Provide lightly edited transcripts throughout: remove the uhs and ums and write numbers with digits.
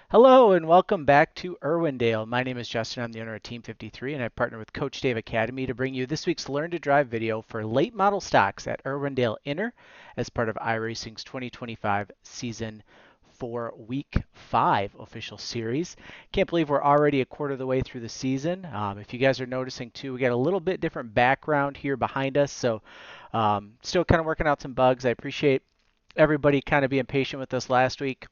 Hello and welcome back to Irwindale. My name is Justin. I'm the owner of Team 53 and I partner with Coach Dave Academy to bring you this week's Learn to Drive video for late model stocks at Irwindale Inner as part of iRacing's 2025 Season 4 Week 5 official series. Can't believe we're already a quarter of the way through the season. If you guys are noticing too, we got a little bit different background here behind us, so still kind of working out some bugs. I appreciate everybody kind of being patient with us last week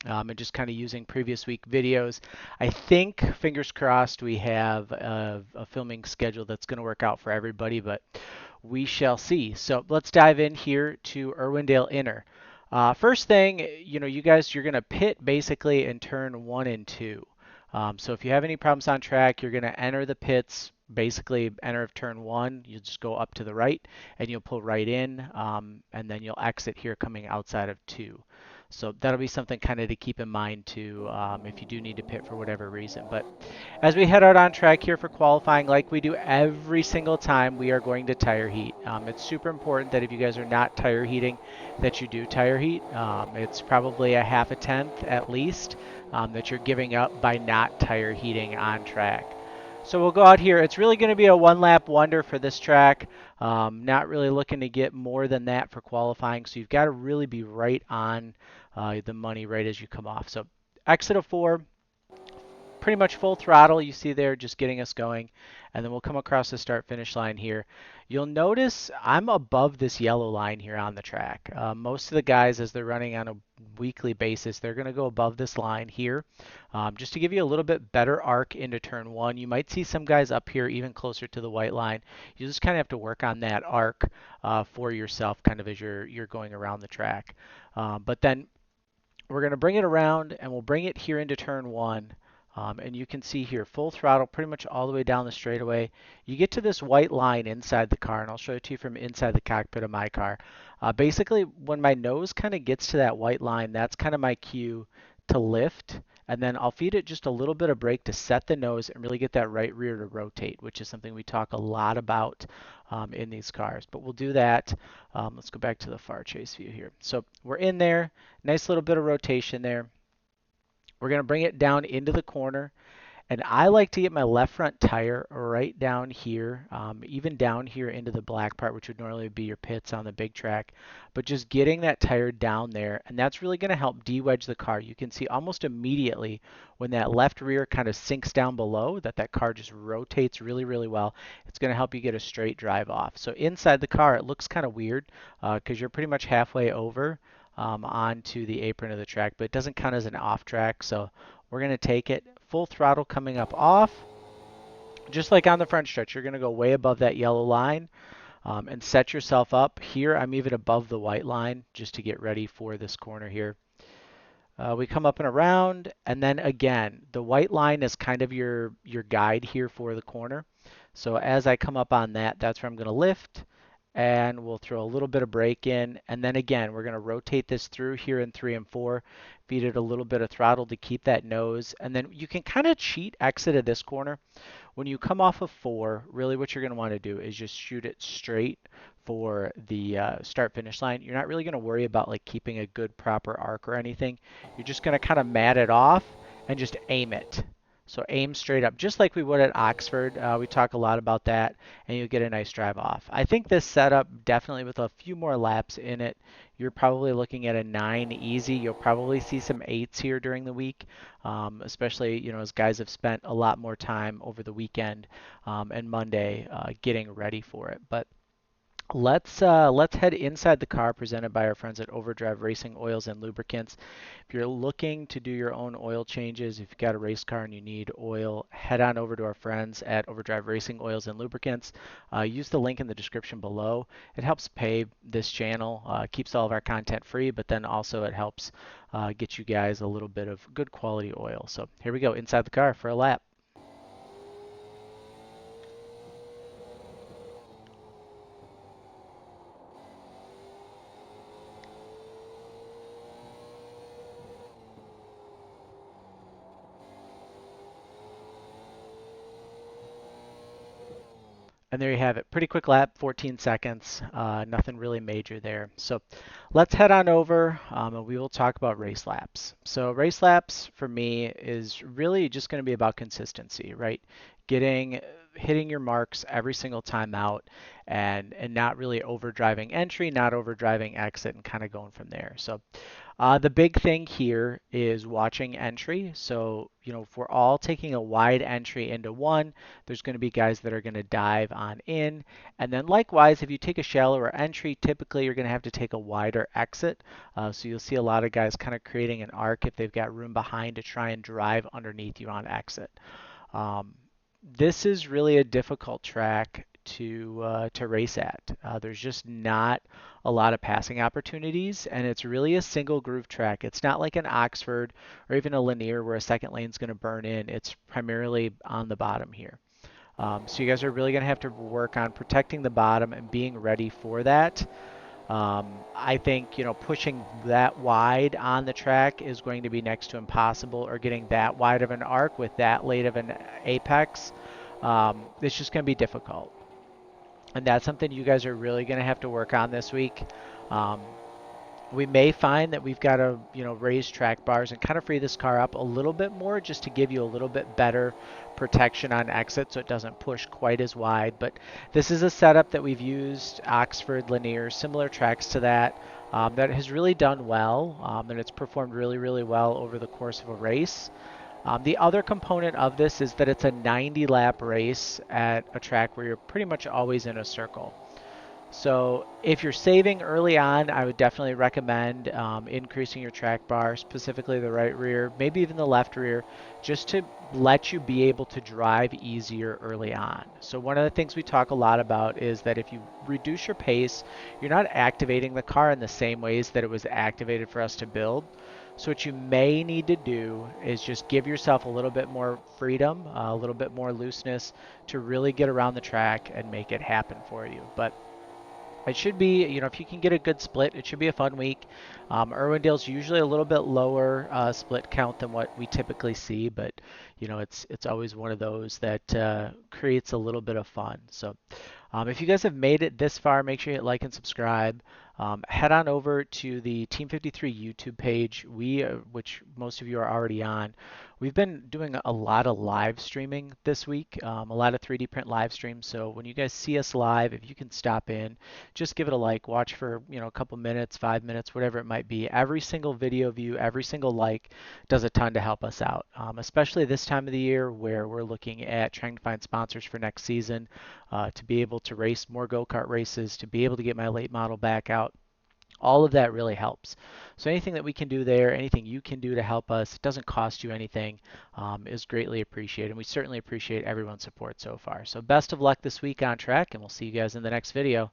and just kind of using previous week videos. I think, fingers crossed, we have a filming schedule that's going to work out for everybody, but we shall see. So let's dive in here to Irwindale Inner. First thing, you guys, you're going to pit basically in turn 1 and 2. So if you have any problems on track, you're going to enter the pits, basically enter turn 1. You'll just go up to the right and you'll pull right in, and then you'll exit here coming outside of 2. So that'll be something kind of to keep in mind too, if you do need to pit for whatever reason. But as we head out on track here for qualifying, like we do every single time, we are going to tire heat. It's super important that if you guys are not tire heating, that you do tire heat. It's probably a half a tenth at least that you're giving up by not tire heating on track. So we'll go out here. It's really going to be a one lap wonder for this track. Not really looking to get more than that for qualifying. So you've got to really be right on the money right as you come off. So exit of 4, pretty much full throttle. You see there just getting us going. And then we'll come across the start finish line here. You'll notice I'm above this yellow line here on the track. Most of the guys, as they're running on a weekly basis, they're going to go above this line here. Just to give you a little bit better arc into turn 1. You might see some guys up here even closer to the white line. You just kind of have to work on that arc for yourself kind of as you're going around the track. But then we're going to bring it around and we'll bring it here into turn 1. And you can see here, full throttle pretty much all the way down the straightaway. You get to this white line inside the car, and I'll show it to you from inside the cockpit of my car. Basically, when my nose kind of gets to that white line, that's kind of my cue to lift. And then I'll feed it just a little bit of brake to set the nose and really get that right rear to rotate, which is something we talk a lot about in these cars. But we'll do that. Let's go back to the far chase view here. So we're in there. Nice little bit of rotation there. We're going to bring it down into the corner. And I like to get my left front tire right down here, even down here into the black part, which would normally be your pits on the big track. But just getting that tire down there, and that's really going to help de-wedge the car. You can see almost immediately when that left rear kind of sinks down below, that car just rotates really, really well. It's going to help you get a straight drive off. So inside the car, it looks kind of weird because you're pretty much halfway over onto the apron of the track, but it doesn't count as an off track. So we're going to take it full throttle coming up off. Just like on the front stretch, you're going to go way above that yellow line and set yourself up. Here, I'm even above the white line just to get ready for this corner here. We come up and around, and then again, the white line is kind of your guide here for the corner. So as I come up on that, that's where I'm going to lift, and we'll throw a little bit of brake in, and then again, we're going to rotate this through here in 3 and 4, feed it a little bit of throttle to keep that nose, and then you can kind of cheat exit of this corner. When you come off of 4, really what you're going to want to do is just shoot it straight for the start finish line. You're not really going to worry about like keeping a good proper arc or anything. You're just going to kind of mat it off and just aim it. So aim straight up, just like we would at Oxford. We talk a lot about that, and you'll get a nice drive off. I think this setup, definitely with a few more laps in it, you're probably looking at a 9 easy. You'll probably see some 8s here during the week, especially as guys have spent a lot more time over the weekend and Monday getting ready for it. But let's head inside the car presented by our friends at Overdrive Racing Oils and Lubricants. If you're looking to do your own oil changes, if you've got a race car and you need oil, head on over to our friends at Overdrive Racing Oils and Lubricants. Use the link in the description below. It helps pay this channel, keeps all of our content free, but then also it helps get you guys a little bit of good quality oil. So here we go inside the car for a lap. And there you have it. Pretty quick lap, 14 seconds. Nothing really major there. So let's head on over and we will talk about race laps. So race laps for me is really just going to be about consistency, right? Hitting your marks every single time out and not really overdriving entry, not overdriving exit, and kind of going from there. So the big thing here is watching entry. So, if we're all taking a wide entry into one, there's going to be guys that are going to dive on in. And then likewise, if you take a shallower entry, typically you're going to have to take a wider exit. So you'll see a lot of guys kind of creating an arc if they've got room behind to try and drive underneath you on exit. Um, this is really a difficult track to race at. There's just not a lot of passing opportunities, and it's really a single groove track. It's not like an Oxford or even a Lanier where a second lane is going to burn in. It's primarily on the bottom here. So you guys are really going to have to work on protecting the bottom and being ready for that. I think, pushing that wide on the track is going to be next to impossible, or getting that wide of an arc with that late of an apex. It's just going to be difficult. And that's something you guys are really going to have to work on this week. Um, we may find that we've got to, raise track bars and kind of free this car up a little bit more just to give you a little bit better protection on exit so it doesn't push quite as wide. But this is a setup that we've used, Oxford, Lanier, similar tracks to that, that has really done well, and it's performed really, really well over the course of a race. The other component of this is that it's a 90 lap race at a track where you're pretty much always in a circle. So if you're saving early on, I would definitely recommend increasing your track bar, specifically the right rear, maybe even the left rear, just to let you be able to drive easier early on. So one of the things we talk a lot about is that if you reduce your pace, you're not activating the car in the same ways that it was activated for us to build. So what you may need to do is just give yourself a little bit more freedom, a little bit more looseness to really get around the track and make it happen for you. But it should be, if you can get a good split, it should be a fun week. Irwindale's usually a little bit lower split count than what we typically see, but it's always one of those that creates a little bit of fun. So if you guys have made it this far, make sure you hit like and subscribe. Head on over to the Team 53 YouTube page, which most of you are already on. We've been doing a lot of live streaming this week, a lot of 3D print live streams. So when you guys see us live, if you can stop in, just give it a like, watch for a couple minutes, 5 minutes, whatever it might be. Every single video view, every single like does a ton to help us out, especially this time of the year where we're looking at trying to find sponsors for next season, to be able to race more go-kart races, to be able to get my late model back out. All of that really helps. So anything that we can do there, anything you can do to help us, it doesn't cost you anything, is greatly appreciated. And we certainly appreciate everyone's support so far. So best of luck this week on track, and we'll see you guys in the next video.